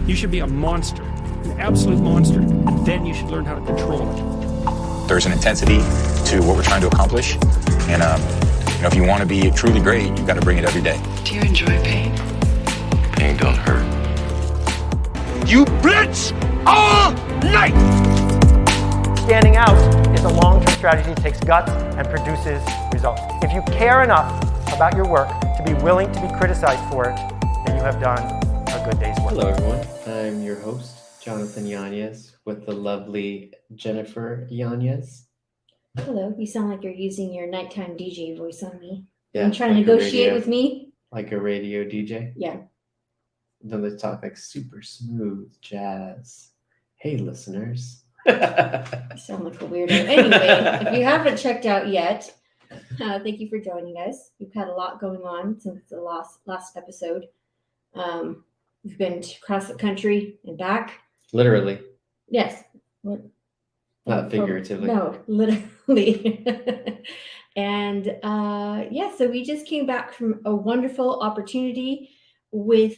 You should be a monster, an absolute monster, and then you should learn how to control it. There's an intensity to what we're trying to accomplish, and if you want to be truly great, you've got to bring it every day. Do you enjoy pain? Pain don't hurt. You blitz all night! Standing out is a long-term strategy that takes guts and produces results. If you care enough about your work to be willing to be criticized for it, then you have done a good day's work. Hello, everyone. I'm your host, Jonathan Yanez, with the lovely Jennifer Yanez. Hello, you sound like you're using your nighttime DJ voice on me. Yeah, You trying to negotiate with me? Like a radio DJ? Yeah. Then they talk like super smooth jazz. Hey, listeners. You sound like a weirdo. Anyway, if you haven't checked out yet, thank you for joining us. We've had a lot going on since the last episode. We've been across the country and back. Literally. Yes. Not figuratively. No, literally. And so we just came back from a wonderful opportunity with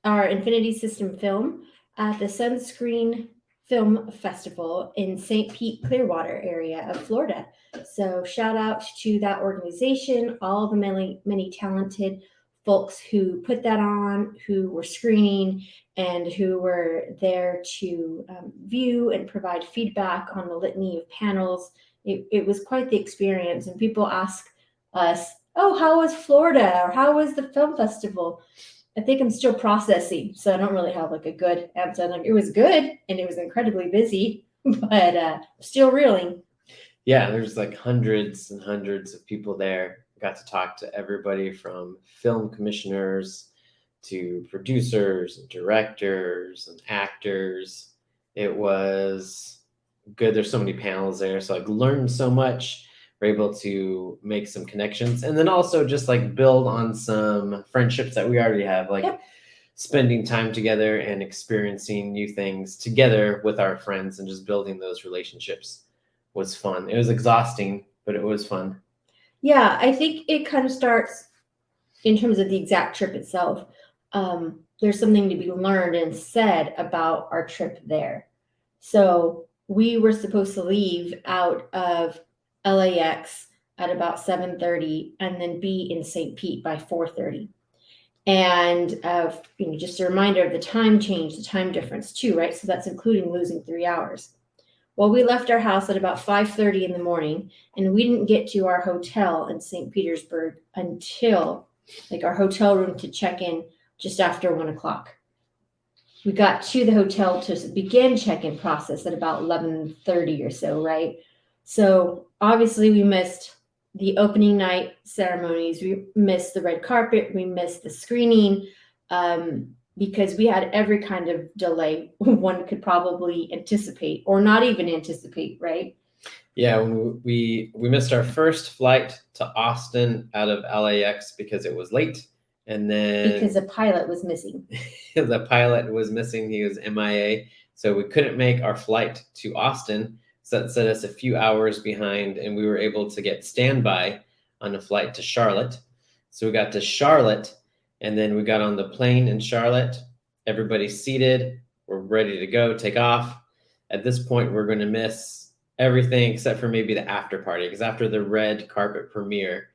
our Infinity System film at the Sunscreen Film Festival in St. Pete, Clearwater area of Florida. So shout out to that organization, all the many talented folks who put that on, who were screening, and who were there to view and provide feedback on the litany of panels. It was quite the experience. And people ask us, oh, how was Florida? Or how was the film festival? I think I'm still processing, so I don't really have like a good answer. Like, it was good and it was incredibly busy, but still reeling. Yeah, there's like hundreds and hundreds of people there. Got to talk to everybody from film commissioners to producers and directors and actors. It was good. There's so many panels there, so like learned so much. We're able to make some connections and then also just like build on some friendships that we already have, like spending time together and experiencing new things together with our friends and just building those relationships was fun. It was exhausting, but it was fun. Yeah, I think it kind of starts in terms of the exact trip itself. There's something to be learned and said about our trip there. So we were supposed to leave out of LAX at about 7:30 and then be in St. Pete by 4:30. And just a reminder of the time change, the time difference too, right? So that's including losing 3 hours. Well, we left our house at about 5:30 in the morning, and we didn't get to our hotel in St. Petersburg until like our hotel room to check in just after 1 o'clock. We got to the hotel to begin check-in process at about 11:30 or so, right? So obviously we missed the opening night ceremonies. We missed the red carpet. We missed the screening because we had every kind of delay one could probably anticipate or not even anticipate, right? Yeah, when we missed our first flight to Austin out of LAX because it was late. And then because the pilot was missing. The pilot was missing. He was MIA. So we couldn't make our flight to Austin. So that set us a few hours behind, and we were able to get standby on a flight to Charlotte. So we got to Charlotte, and then we got on the plane in Charlotte. Everybody's seated. We're ready to go, take off. At this point, we're going to miss everything except for maybe the after party, because after the red carpet premiere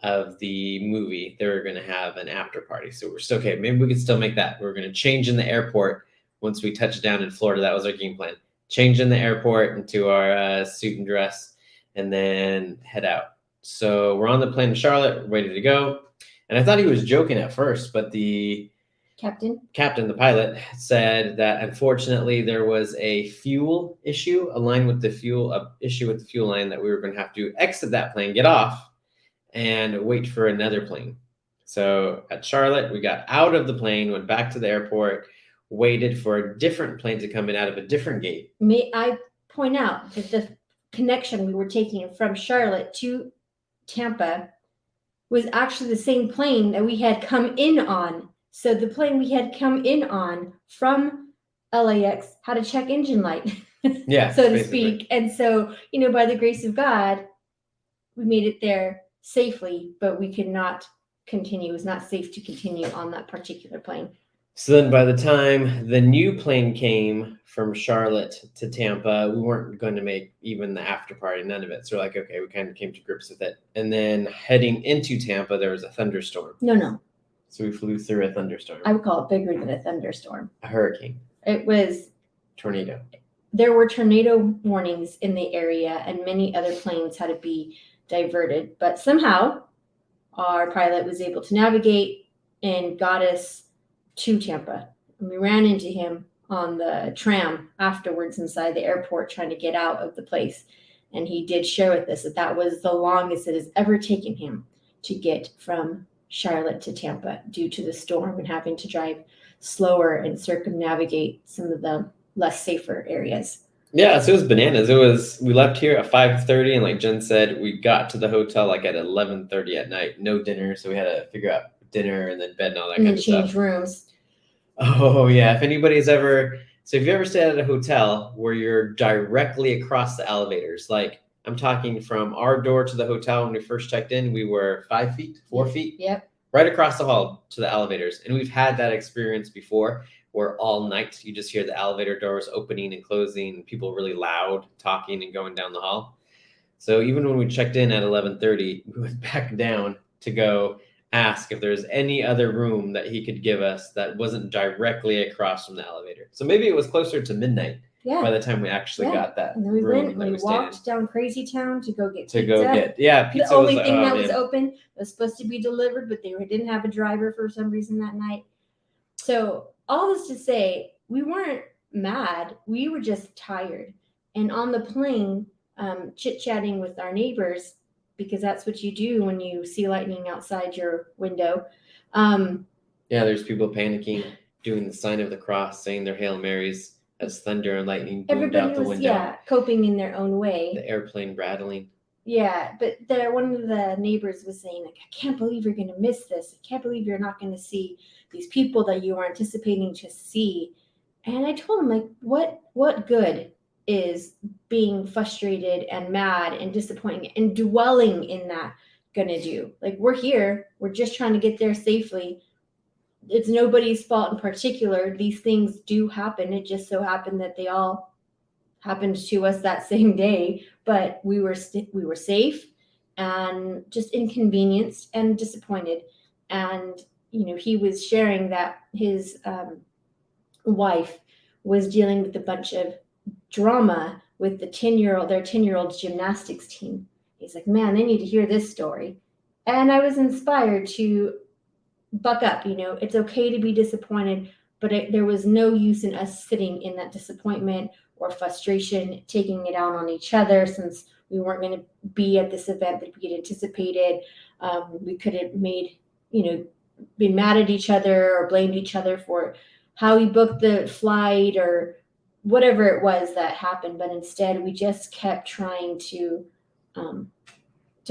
of the movie, they were going to have an after party. So we're still okay. Maybe we could still make that. We're going to change in the airport once we touch down in Florida. That was our game plan. Change in the airport into our suit and dress, and then head out. So we're on the plane in Charlotte, ready to go. And I thought he was joking at first, but the captain, the pilot, said that unfortunately there was a fuel issue, issue with the fuel line, that we were going to have to exit that plane, get off, and wait for another plane. So at Charlotte, we got out of the plane, went back to the airport, waited for a different plane to come in out of a different gate. May I point out that the connection we were taking from Charlotte to Tampa was actually the same plane that we had come in on. So the plane we had come in on from LAX had a check engine light, yeah, so to speak. And so, by the grace of God, we made it there safely, but we could not continue. It was not safe to continue on that particular plane. So then by the time the new plane came from Charlotte to Tampa, we weren't going to make even the after party, none of it. So we're like, okay, we kind of came to grips with it. And then heading into Tampa, there was a thunderstorm. No. So we flew through a thunderstorm. I would call it bigger than a thunderstorm. A hurricane. It was, Tornado. there were tornado warnings in the area, and many other planes had to be diverted. But somehow our pilot was able to navigate and got us to Tampa. And we ran into him on the tram afterwards inside the airport trying to get out of the place. And he did share with us that was the longest it has ever taken him to get from Charlotte to Tampa due to the storm and having to drive slower and circumnavigate some of the less safer areas. Yeah, so it was bananas. We left here at 5:30, and like Jen said, we got to the hotel like at 11:30 at night. No dinner, so we had to figure out dinner and then bed and all that And kind then of stuff. change rooms. Oh yeah, if anybody's ever, so if you ever stayed at a hotel where you're directly across the elevators, like I'm talking from our door to the hotel when we first checked in, we were 5 feet, 4 feet, Yep. right across the hall to the elevators. And we've had that experience before where all night you just hear the elevator doors opening and closing, people really loud talking and going down the hall. So even when we checked in at 11:30, we went back down to go ask if there's any other room that he could give us that wasn't directly across from the elevator. So maybe it was closer to midnight Yeah. by the time we actually Yeah. got that And then we room went, that we stayed in. walked down Crazy Town to go get To pizza. go get, yeah, pizza The only was, thing oh, that was man. open was supposed to be delivered, but they didn't have a driver for some reason that night. So all this to say, we weren't mad. We were just tired. And on the plane, chit-chatting with our neighbors, because that's what you do when you see lightning outside your window. Yeah, there's people panicking, doing the sign of the cross, saying their Hail Marys as thunder and lightning boomed Everybody out the was, window. coping in their own way. The airplane rattling. Yeah, but one of the neighbors was saying, like, I can't believe you're going to miss this. I can't believe you're not going to see these people that you were anticipating to see. And I told him, like, what good is being frustrated and mad and disappointed and dwelling in that going to do? Like, we're here. We're just trying to get there safely. It's nobody's fault in particular. These things do happen. It just so happened that they all happened to us that same day, but we were safe and just inconvenienced and disappointed. And he was sharing that his wife was dealing with a bunch of drama with their 10-year-old gymnastics team. He's like, man, they need to hear this story. And I was inspired to buck up. It's okay to be disappointed, but there was no use in us sitting in that disappointment or frustration, taking it out on each other, since we weren't going to be at this event that we had anticipated. We could have been mad at each other or blamed each other for how we booked the flight or whatever it was that happened. But instead, we just kept trying to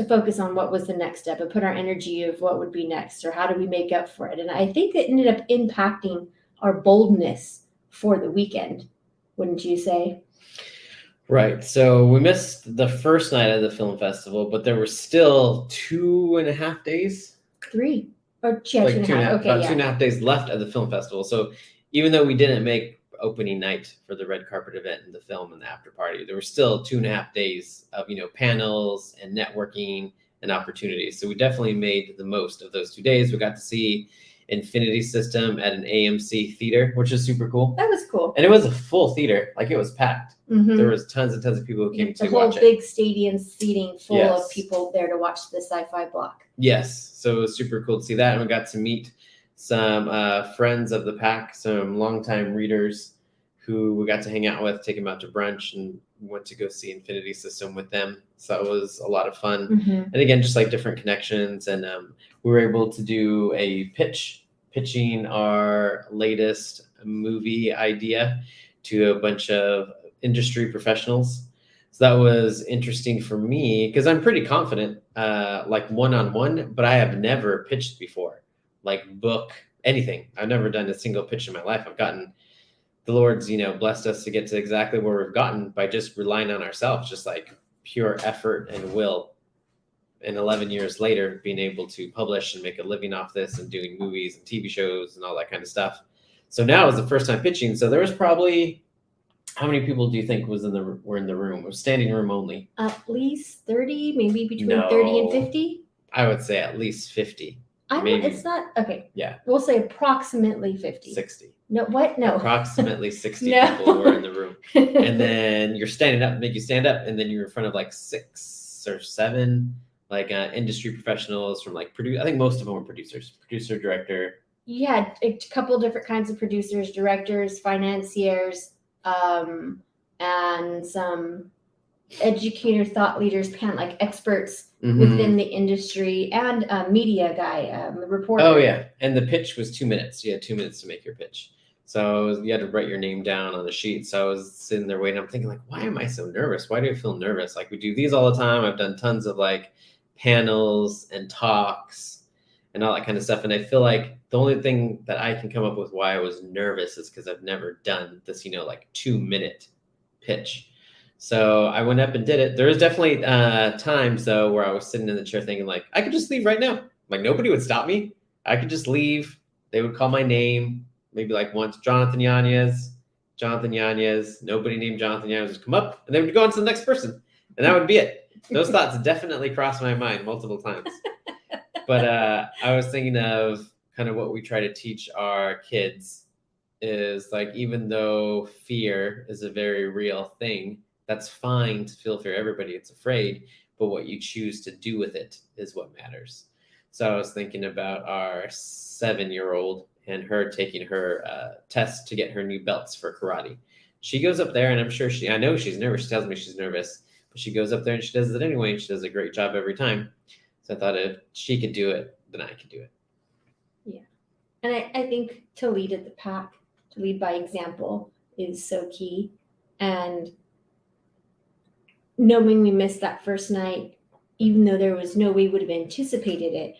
focus on what was the next step and put our energy of what would be next or how do we make up for it. And I think it ended up impacting our boldness for the weekend. Wouldn't you say? Right. So we missed the first night of the film festival, but there were still 2.5 days. 3 or yeah, Like 2.5. Okay, about yeah. 2.5 days left of the film festival. So even though we didn't make opening night for the red carpet event and the film and the after party, there were still 2.5 days of panels and networking and opportunities. So we definitely made the most of those 2 days. We got to see Infinity System at an AMC theater, which is super cool. That was cool. And it was a full theater, like it was packed. Mhm. There was tons and tons of people who came The to whole watch it. big stadium seating full Yes. of people there to watch the sci-fi block. Yes, so it was super cool to see that, and we got to meet some friends of the pack, some longtime readers who we got to hang out with, take them out to brunch, and went to go see Infinity System with them. So that was a lot of fun. Mhm. And again, just like different connections, and we were able to do a pitching our latest movie idea to a bunch of industry professionals. So that was interesting for me because I'm pretty confident, like one-on-one, but I have never pitched before, like book anything. I've never done a single pitch in my life. The Lord's, blessed us to get to exactly where we've gotten by just relying on ourselves, just like pure effort and will. And 11 years later, being able to publish and make a living off this and doing movies and TV shows and all that kind of stuff. So now it was the first time pitching. So there was probably, how many people do you think were in the room? It was standing room only. At least 30, maybe between No. 30 and 50. I would say at least 50, maybe. It's not okay. Yeah. We'll say approximately 50. 60. No, what? No. Approximately 60 No. people were in the room. And then you're standing up, make you stand up, and then you're in front of like 6 or 7 like industry professionals from like I think most of them were producers, producer, director. You had a couple different kinds of producers, directors, financiers, and some educator, thought leaders, like experts within the industry, and a media guy, the reporter. Oh yeah, and the pitch was 2 minutes. You had 2 minutes to make your pitch. So you had to write your name down on the sheet. So I was sitting there waiting. I'm thinking like, why am I so nervous? Why do I feel nervous? Like we do these all the time. I've done tons of like panels and talks and all that kind of stuff. And I feel like the only thing that I can come up with why I was nervous is because I've never done this, like 2-minute pitch. So I went up and did it. There was definitely times though where I was sitting in the chair thinking like, I could just leave right now. Like nobody would stop me. I could just leave. They would call my name. Maybe like once, Jonathan Yanez, nobody named Jonathan Yanez would come up and they would go on to the next person. And that would be it. Those thoughts definitely crossed my mind multiple times. But I was thinking of kind of what we try to teach our kids is like, even though fear is a very real thing, that's fine to feel fear. Everybody gets afraid, but what you choose to do with it is what matters. So I was thinking about our 7-year-old and her taking her test to get her new belts for karate. She goes up there and I know she's nervous. She tells me she's nervous, but she goes up there and she does it anyway. And she does a great job every time. So I thought if she could do it, then I could do it. Yeah. And I think to lead at the pack, to lead by example is so key. And knowing we missed that first night, even though there was no way we would have anticipated it,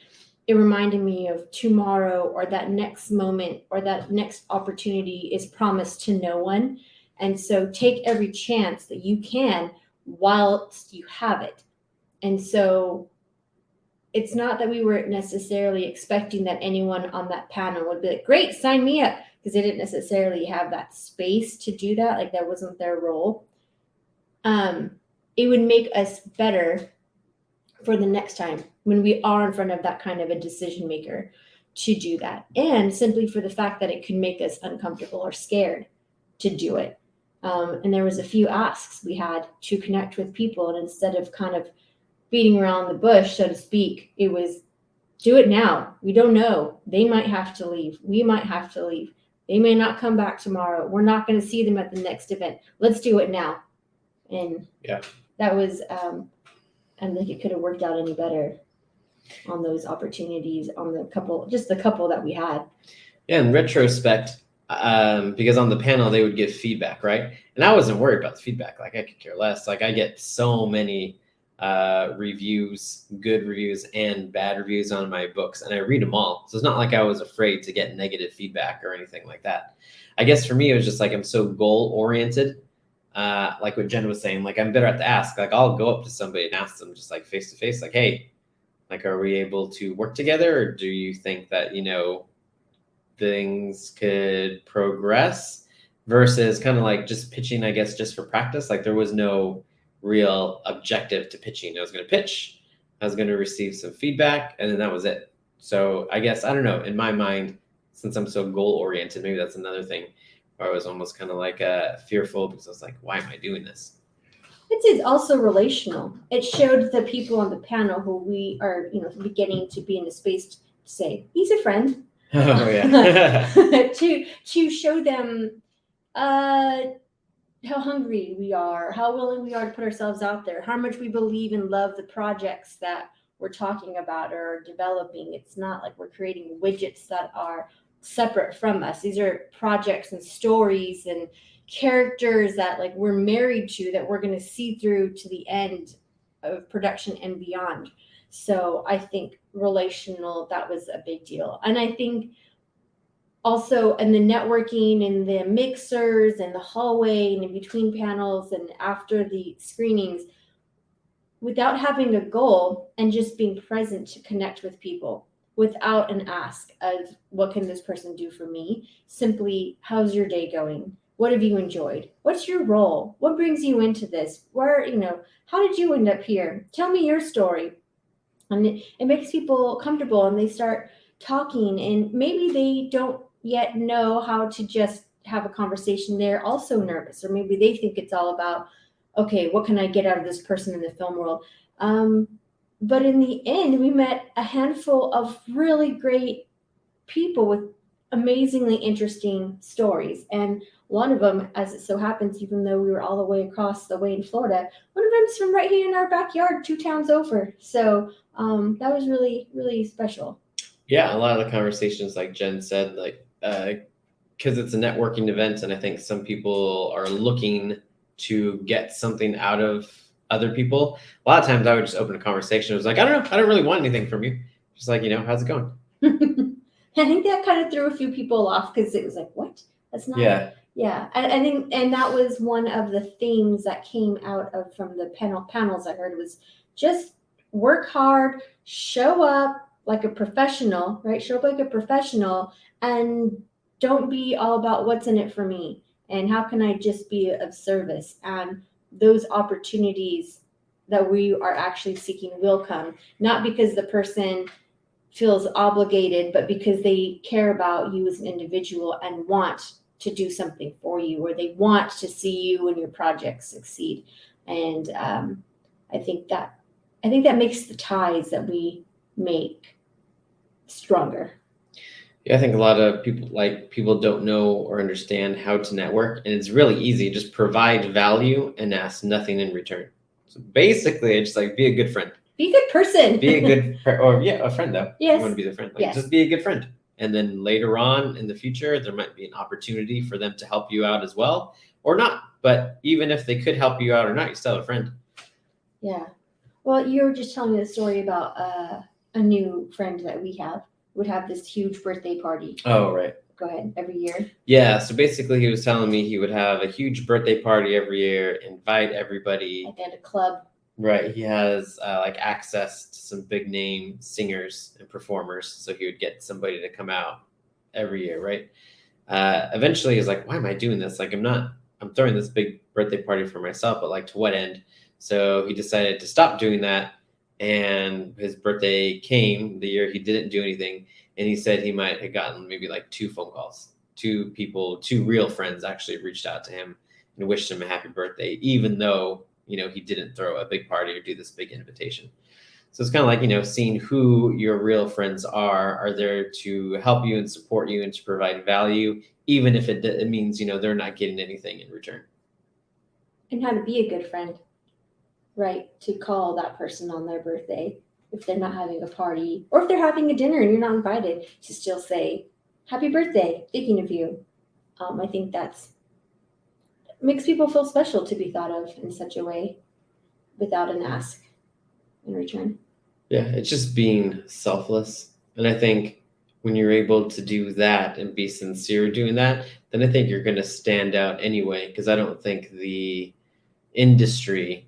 it reminded me of tomorrow or that next moment or that next opportunity is promised to no one. And so take every chance that you can whilst you have it. And so it's not that we weren't necessarily expecting that anyone on that panel would be like, great, sign me up, because they didn't necessarily have that space to do that. Like that wasn't their role. It would make us better for the next time when we are in front of that kind of a decision maker to do that. And simply for the fact that it could make us uncomfortable or scared to do it. And there was a few asks we had to connect with people. And instead of kind of beating around the bush, so to speak, it was do it now. We don't know. They might have to leave. We might have to leave. They may not come back tomorrow. We're not going to see them at the next event. Let's do it now. And that was, I think it could have worked out any better on those opportunities, on the couple that we had. Yeah, in retrospect, because on the panel they would give feedback, right? And I wasn't worried about the feedback. Like I could care less. Like I get so many reviews, good reviews and bad reviews on my books, and I read them all. So it's not like I was afraid to get negative feedback or anything like that. I guess for me, it was just like I'm so goal oriented. Like what Jen was saying, like I'm better at the ask. Like I'll go up to somebody and ask them just like face to face, like, hey, like, are we able to work together? Or do you think that, things could progress versus kind of like just pitching, I guess, just for practice. Like there was no real objective to pitching. I was going to pitch, I was going to receive some feedback, and then that was it. So I guess, I don't know, in my mind, since I'm so goal oriented, maybe that's another thing where I was almost kind of like fearful because I was like, why am I doing this? It's also relational. It showed the people on the panel who we are, beginning to be in the space to say, he's a friend. Oh, yeah. to show them how hungry we are, how willing we are to put ourselves out there, how much we believe and love the projects that we're talking about or developing. It's not like we're creating widgets that are separate from us. These are projects and stories and characters that like we're married to, that we're going to see through to the end of production and beyond. So I think relational, that was a big deal. And I think also in the networking and the mixers and the hallway and in between panels and after the screenings, without having a goal and just being present to connect with people, without an ask of what can this person do for me. Simply, how's your day going? What have you enjoyed? What's your role? What brings you into this? Where, how did you end up here? Tell me your story. And it makes people comfortable, and they start talking, and maybe they don't yet know how to just have a conversation. They're also nervous, or maybe they think it's all about, okay, what can I get out of this person in the film world? But in the end, we met a handful of really great people with amazingly interesting stories. And one of them, as it so happens, even though we were all the way across the way in Florida, one of them's from right here in our backyard, 2 towns over. So that was really, really special. Yeah, a lot of the conversations, like Jen said, like, because it's a networking event, and I think some people are looking to get something out of other people. A lot of times I would just open a conversation. It was like, I don't know, I don't really want anything from you. Just like, how's it going? I think that kind of threw a few people off, because it was like, what? That's not. Yeah. I think, and that was one of the themes that came out of from the panels I heard, was just work hard, show up like a professional, right? Show up like a professional, and don't be all about what's in it for me and how can I just be of service. And those opportunities that we are actually seeking will come, not because the person feels obligated, but because they care about you as an individual and want to do something for you, or they want to see you and your projects succeed. And I think that makes the ties that we make stronger. Yeah, I think a lot of people don't know or understand how to network, and it's really easy. Just provide value and ask nothing in return. So basically, it's just like, be a good friend. Be a good person. Be a good a friend though. Yes. You want to be the friend. Like, Yes. Just be a good friend. And then later on in the future, there might be an opportunity for them to help you out as well, or not. But even if they could help you out or not, you still have a friend. Yeah. Well, you were just telling me the story about a new friend that we would have this huge birthday party. Oh, right. Go ahead. Every year. Yeah. So basically, he was telling me he would have a huge birthday party every year, invite everybody. Like at a club. Right. He has like access to some big name singers and performers. So he would get somebody to come out every year. Right. Eventually he's like, why am I doing this? Like, I'm throwing this big birthday party for myself, but like, to what end? So he decided to stop doing that. And his birthday came the year he didn't do anything. And he said he might have gotten maybe like 2 phone calls. 2 people, 2 real friends actually reached out to him and wished him a happy birthday, even though, he didn't throw a big party or do this big invitation. So it's kind of like, seeing who your real friends are there to help you and support you and to provide value, even if it means, they're not getting anything in return. And how to be a good friend, right? To call that person on their birthday, if they're not having a party, or if they're having a dinner and you're not invited, to still say, happy birthday, thinking of you. I think that's makes people feel special to be thought of in such a way without an ask in return. Yeah, it's just being selfless. And I think when you're able to do that and be sincere doing that, then I think you're going to stand out anyway. Because I don't think the industry,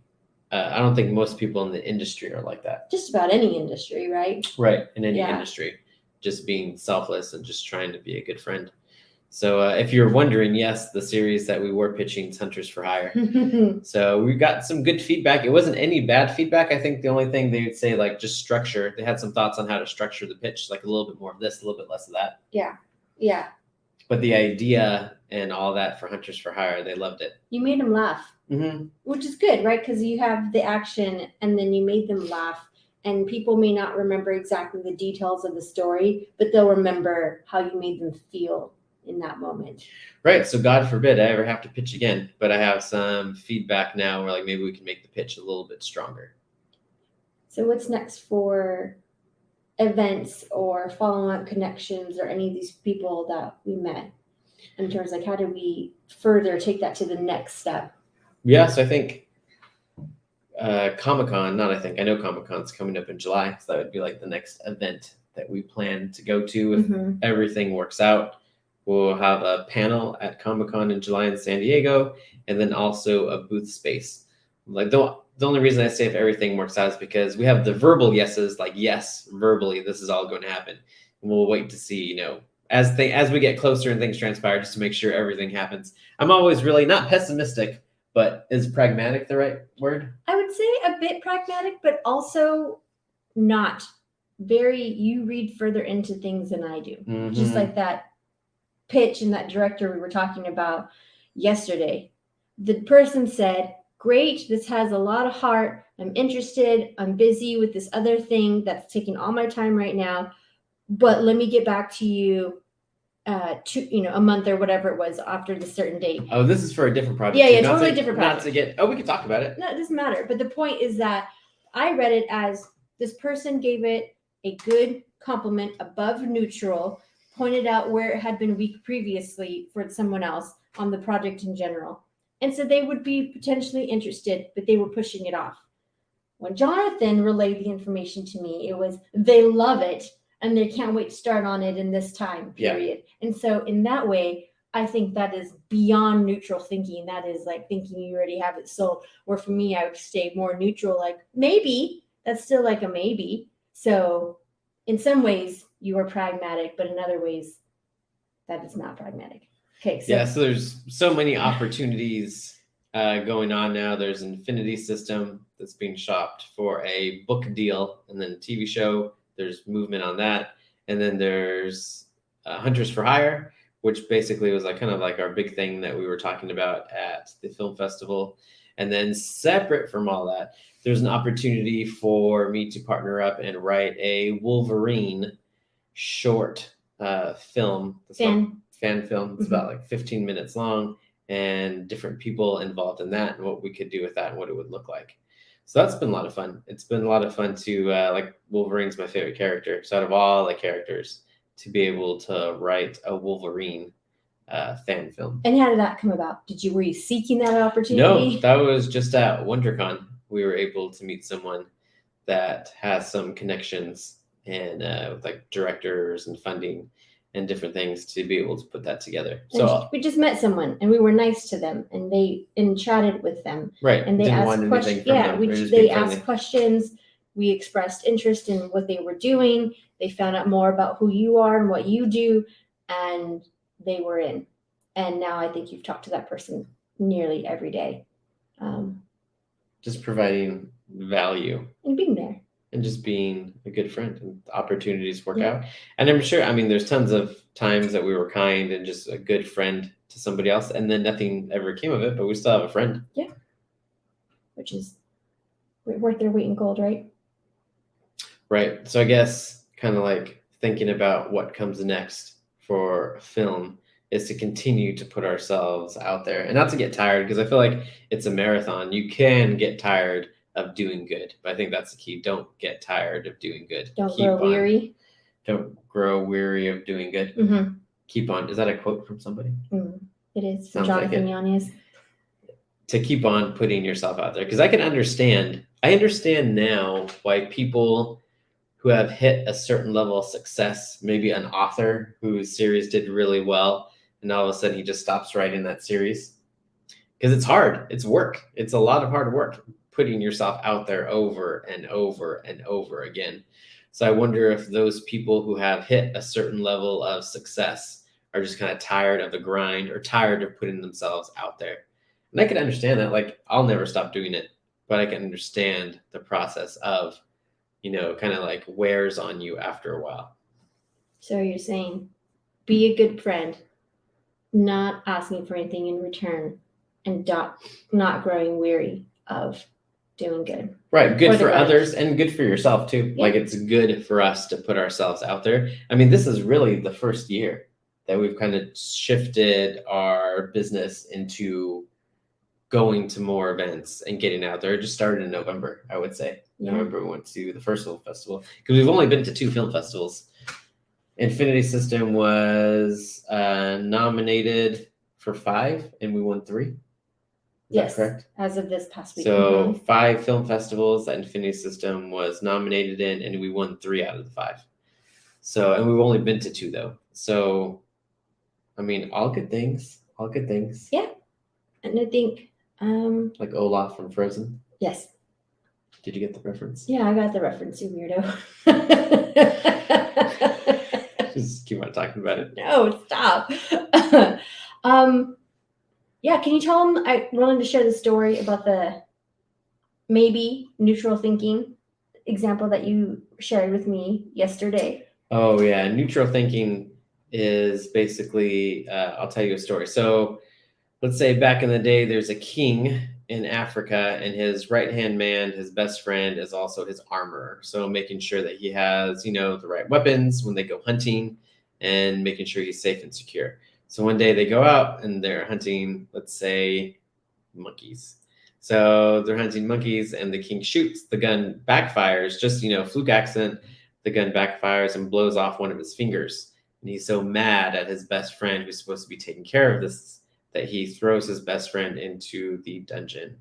I don't think most people in the industry are like that. Just about any industry, right? Right. In any Yeah. industry, just being selfless and just trying to be a good friend. So if you're wondering, yes, the series that we were pitching is Hunters for Hire. So we got some good feedback. It wasn't any bad feedback. I think the only thing they would say, like, just structure. They had some thoughts on how to structure the pitch, like a little bit more of this, a little bit less of that. Yeah. But the idea and all that for Hunters for Hire, they loved it. You made them laugh, Mm-hmm. which is good, right? Because you have the action and then you made them laugh. And people may not remember exactly the details of the story, but they'll remember how you made them feel in that moment. Right. So God forbid I ever have to pitch again, but I have some feedback now where, like, maybe we can make the pitch a little bit stronger. So what's next for events or follow-up connections or any of these people that we met, in terms of, like, how do we further take that to the next step? Yeah. So I think Comic-Con, I know Comic-Con's coming up in July. So that would be like the next event that we plan to go to if everything works out. We'll have a panel at Comic-Con in July in San Diego, and then also a booth space Like the only reason I say if everything works out is because we have the verbal yeses, like yes, verbally, this is all going to happen. And we'll wait to see, you know, as we get closer and things transpire, just to make sure everything happens. I'm always really not pessimistic, but is pragmatic the right word? I would say a bit pragmatic, but also not very. You read further into things than I do. Just Mhm. like that pitch and that director we were talking about yesterday. The person said, "Great, this has a lot of heart. I'm interested. I'm busy with this other thing that's taking all my time right now, but let me get back to you a month or whatever it was after the certain date." Oh, this is for a different project. Yeah, too. yeah, Not totally to- different Not project. to get. Oh, we could talk about it. No, it doesn't matter. But the point is that I read it as this person gave it a good compliment above neutral, pointed out where it had been weak previously for someone else on the project in general. And so they would be potentially interested, but they were pushing it off. When Jonathan relayed the information to me, it was they love it and they can't wait to start on it in this time Yeah. period. And so in that way, I think that is beyond neutral thinking. That is like thinking you already have it sold. Where for me, I would stay more neutral, like maybe. That's still like a maybe. So in some ways, you are pragmatic, but in other ways, that is not pragmatic. Okay, so Yeah, so there's so many opportunities going on now. There's Infinity System that's being shopped for a book deal, and then TV show. There's movement on that, and then there's Hunters for Hire, which basically was like kind of like our big thing that we were talking about at the film festival. And then separate from all that, there's an opportunity for me to partner up and write a Wolverine short film. That's like fan film. It's about like 15 minutes long, and different people involved in that and what we could do with that and what it would look like. So that's been a lot of fun. It's been a lot of fun to like Wolverine's my favorite character. So out of all the characters, to be able to write a Wolverine fan film. And how did that come about? Were you seeking that No, opportunity? that was just at WonderCon. We were able to meet someone that has some connections and with like directors and funding and different things to be able to put that together. So we just met someone and we were nice to them and chatted with them. right, And they didn't asked want anything questions. from Yeah, them. They were just they being asked friendly. questions. We expressed interest in what they were doing. They found out more about who you are and what you do, and they were in. And now I think you've talked to that person nearly every day, Just providing value and being there. and just being a good friend, and opportunities work Yeah. out. And I'm sure, I mean, there's tons of times that we were kind and just a good friend to somebody else, and then nothing ever came of it, but we still have a friend. Which is worth their weight in gold, right? Right. So I guess kind of like thinking about what comes next for film is to continue to put ourselves out there and not to get tired, because I feel like it's a marathon. You can get tired of doing good, but I think that's the key. Don't get tired of doing good. Don't Keep grow on. weary. Don't grow weary of doing good. Mm-hmm. Keep on. Is that a quote from somebody? It is from Sounds like Jonathan it. Yanez. To keep on putting yourself out there, because I understand now why people who have hit a certain level of success, maybe an author whose series did really well, and all of a sudden he just stops writing that series, because it's hard. It's work. It's a lot of hard work putting yourself out there over and over and over again. So I wonder if those people who have hit a certain level of success are just kind of tired of the grind or tired of putting themselves out there. And I can understand that. Like, I'll never stop doing it, but I can understand the process of, kind of like wears on you after a while. So you're saying be a good friend, not asking for anything in return, and not growing weary of doing good. Right. Good For the for others. others and good for yourself too. Yeah. Like, it's good for us to put ourselves out there. I mean, this is really the first year that we've kind of shifted our business into going to more events and getting out there. It just started in November, I would say. Yeah. November, we went to the first film festival, because we've only been to 2 film festivals. Infinity System was nominated for 5 and we won 3. Is Yes, that correct? as of this past week. So 5 film festivals that Infinity System was nominated in, and we won 3 out of the 5. So, and we've only been to 2 though. So, I mean, all good things. All good things. Yeah. And I think Like Olaf from Frozen. Yes. Did you get the reference? Yeah, I got the reference, you weirdo. Just keep on talking about it. No, stop. Yeah, can you tell them I'm willing to share the story about the maybe neutral thinking example that you shared with me yesterday? Oh yeah, neutral thinking is basically I'll tell you a story. So let's say back in the day there's a king in Africa and his right-hand man, his best friend, is also his armorer. So making sure that he has, the right weapons when they go hunting and making sure he's safe and secure. So one day they go out and they're hunting, let's say, monkeys. So they're hunting monkeys and the king shoots, the gun backfires, just, fluke accident. The gun backfires and blows off one of his fingers. And he's so mad at his best friend who's supposed to be taking care of this that he throws his best friend into the dungeon.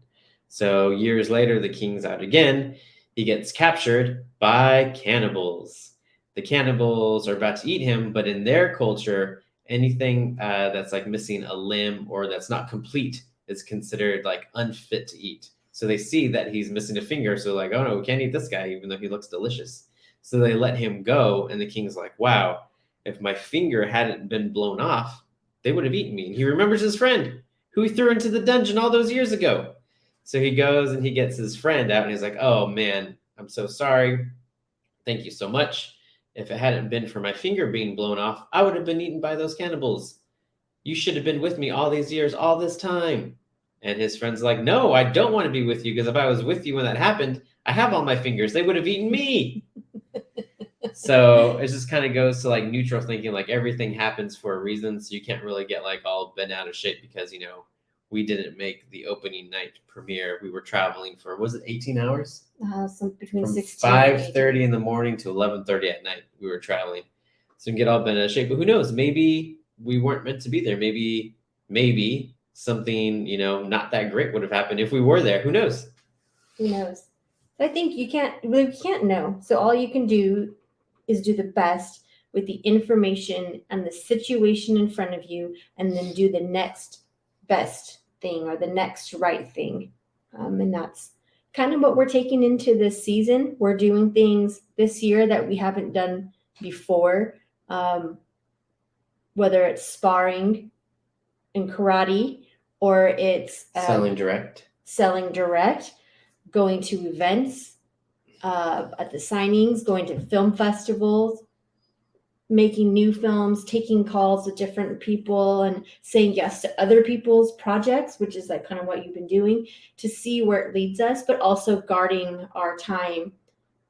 So years later, the king's out again. He gets captured by cannibals. The cannibals are about to eat him, but in their culture, anything that's like missing a limb or that's not complete is considered like unfit to eat. So they see that he's missing a finger. So like, oh no, we can't eat this guy, even though he looks delicious. So they let him go. And the king's like, wow, if my finger hadn't been blown off, they would have eaten me. And he remembers his friend who he threw into the dungeon all those years ago. So he goes and he gets his friend out and he's like, oh man, I'm so sorry. Thank you so much. If it hadn't been for my finger being blown off, I would have been eaten by those cannibals. You should have been with me all these years, all this time. And his friend's like, no, I don't want to be with you because if I was with you when that happened, I have all my fingers. They would have eaten me. So it just kind of goes to like neutral thinking, like everything happens for a reason. So you can't really get like all bent out of shape because, we didn't make the opening night premiere. We were traveling for, was it 18 hours? Between From 16 and 18. 5:30 in the morning to 11:30 at night, we were traveling. So you can get all bent out of shape. But who knows? Maybe we weren't meant to be there. Maybe something, not that great would have happened if we were there. Who knows? Who knows? I think you can't know. So all you can do is do the best with the information and the situation in front of you, and then do the next best thing or the next right thing. And that's kind of what we're taking into this season. We're doing things this year that we haven't done before, whether it's sparring in karate or it's Selling direct, going to events, at the signings, going to film festivals, making new films, taking calls with different people and saying yes to other people's projects, which is like kind of what you've been doing, to see where it leads us, but also guarding our time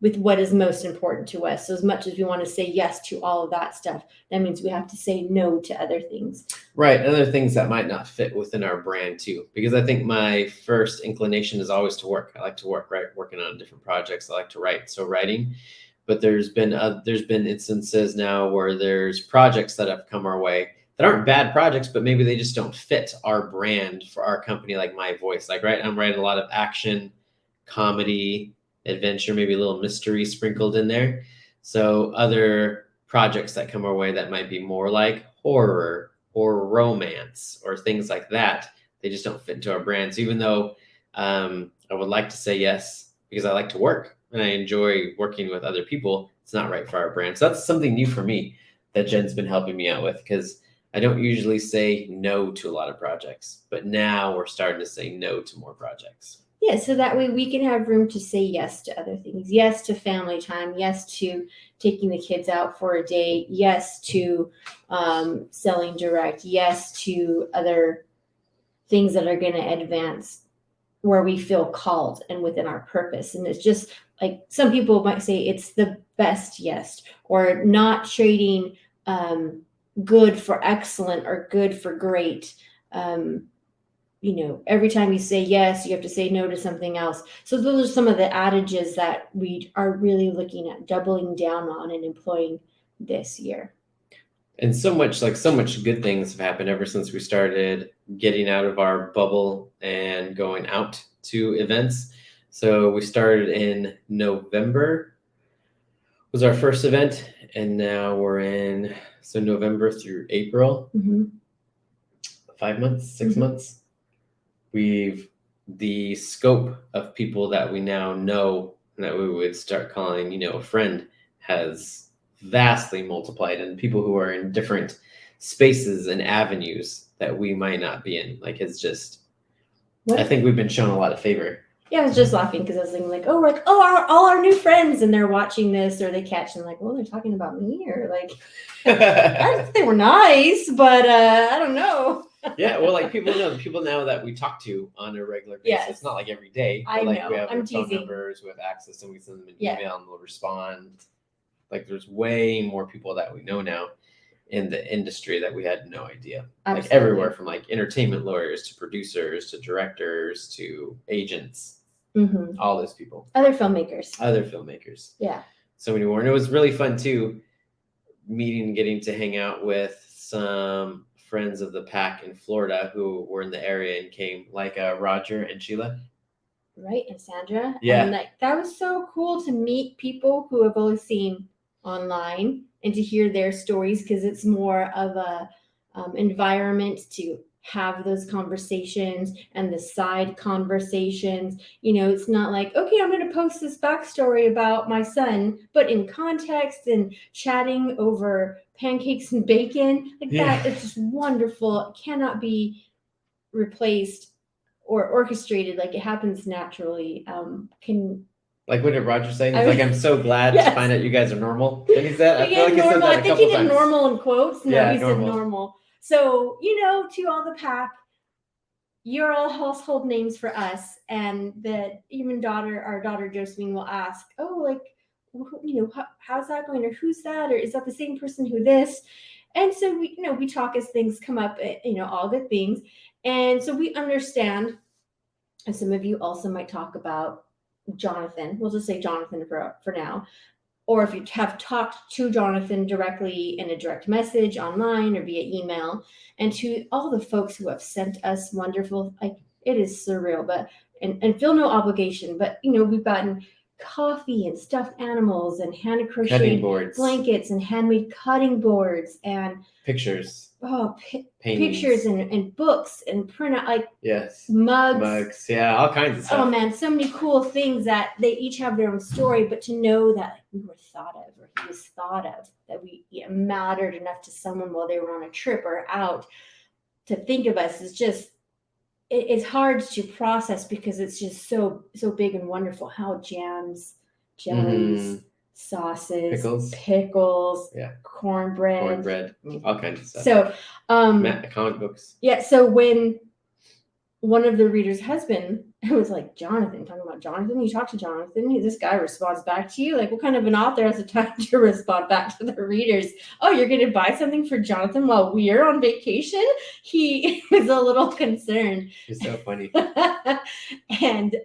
with what is most important to us. So as much as we want to say yes to all of that stuff, that means we have to say no to other things. right? Other things that might not fit within our brand too, because I think my first inclination is always to work. I like to work, right? Working on different projects. I like to write. So writing, but there's been instances now where there's projects that have come our way that aren't bad projects, but maybe they just don't fit our brand for our company, like My Voice. Like, right, I'm writing a lot of action, comedy, adventure, maybe a little mystery sprinkled in there. So other projects that come our way that might be more like horror or romance or things like that, they just don't fit into our brands, even though I would like to say yes because I like to work and I enjoy working with other people. It's not right for our brand. So that's something new for me that Jen's been helping me out with, because I don't usually say no to a lot of projects, but now we're starting to say no to more projects. Yeah, so that way we can have room to say yes to other things. Yes to family time. Yes to taking the kids out for a day. Yes to selling direct. Yes to other things that are going to advance where we feel called and within our purpose. And it's just like some people might say it's the best yes, or not trading good for excellent or good for great. Every time you say yes, you have to say no to something else. So those are some of the adages that we are really looking at doubling down on and employing this year. And so much good things have happened ever since we started getting out of our bubble and going out to events. So we started in November was our first event, and now we're in November through April, 5 months, 6 months. We've the scope of people that we now know that we would start calling, a friend has vastly multiplied, and people who are in different spaces and avenues that we might not be in. Like, it's just, I think we've been shown a lot of favor. Yeah, I was just laughing because I was thinking like, all our new friends, and they're watching this or they catch and like, well, they're talking about me, or like, I think they were nice, but I don't know. Yeah, well, like people now that we talk to on a regular basis. Yes. It's not like every day. I But like know. we have I'm their phone teasing. numbers, we have access, and we send them an Yeah. email and they'll respond. Like there's way more people that we know now in the industry that we had no idea. Like Absolutely. everywhere from like entertainment lawyers to producers to directors to agents, Mm-hmm. all those people, Other filmmakers. other filmmakers. Yeah. So many more. And it was really fun too, getting to hang out with some friends of the pack in Florida who were in the area and came, like Roger and Sheila. Right, and Sandra. Yeah. And like that was so cool to meet people who have only seen online and to hear their stories, because it's more of a environment to have those conversations and the side conversations. It's not like, okay, I'm going to post this backstory about my son, but in context and chatting over pancakes and bacon, like Yeah. that. It's just wonderful. It cannot be replaced or orchestrated. Like it happens naturally. Like, what did Roger say? He's I- like, I'm so glad Yes. to find out you guys are normal. And he said, I feel like he said normal. that I a think couple he did times. normal in quotes. No, Yeah, he normal. said normal. So, to all the pack, you're all household names for us. And that even our daughter Josephine will ask, oh, like, how's that going? Or who's that? Or is that the same person who this? And so we talk as things come up, all good things. And so we understand, and some of you also might talk about Jonathan. We'll just say Jonathan for now. Or if you have talked to Jonathan directly in a direct message online or via email, and to all the folks who have sent us wonderful, like it is surreal, but and feel no obligation, but we've gotten coffee and stuffed animals and hand Cutting crocheted boards, blankets and handmade cutting boards and pictures, paintings. paintings. Pictures and books and print out like Yes. mugs. Yeah, all kinds of stuff. Oh man, so many cool things that they each have their own story, but to know that we were thought of, or he was thought of, that we mattered enough to someone while they were on a trip or out, to think of us is just, it's hard to process because it's just so big and wonderful. How jams, jellies, sauces, pickles, Yeah. cornbread. All kinds of stuff. So, comic books. yeah. So when one of the readers' husband, it was like, Jonathan, talking about Jonathan, you talk to Jonathan, this guy responds back to you. Like, what kind of an author has the time to respond back to the readers? Oh, you're going to buy something for Jonathan while we're on vacation? He was a little concerned. It's so funny. And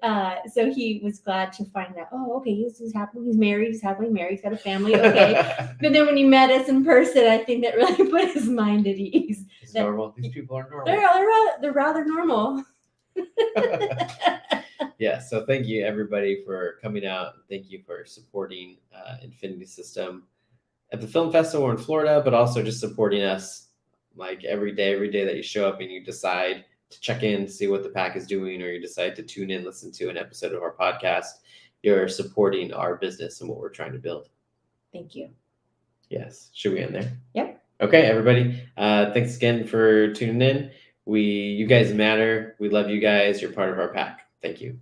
so he was glad to find out, oh, okay, he's happy. He's married. He's happily married. He's got a family. Okay. But then when he met us in person, I think that really put his mind at ease. It's normal. These people are normal. They're rather normal. Yeah, so thank you everybody for coming out. Thank you for supporting Infinity System at the film festival in Florida, but also just supporting us like every day that you show up and you decide to check in, see what the pack is doing, or you decide to tune in, listen to an episode of our podcast. You're supporting our business and what we're trying to build. Thank you. Yes. Should we end there? Yep. Okay, everybody. Thanks again for tuning in. You guys matter. We love you guys. You're part of our pack. Thank you.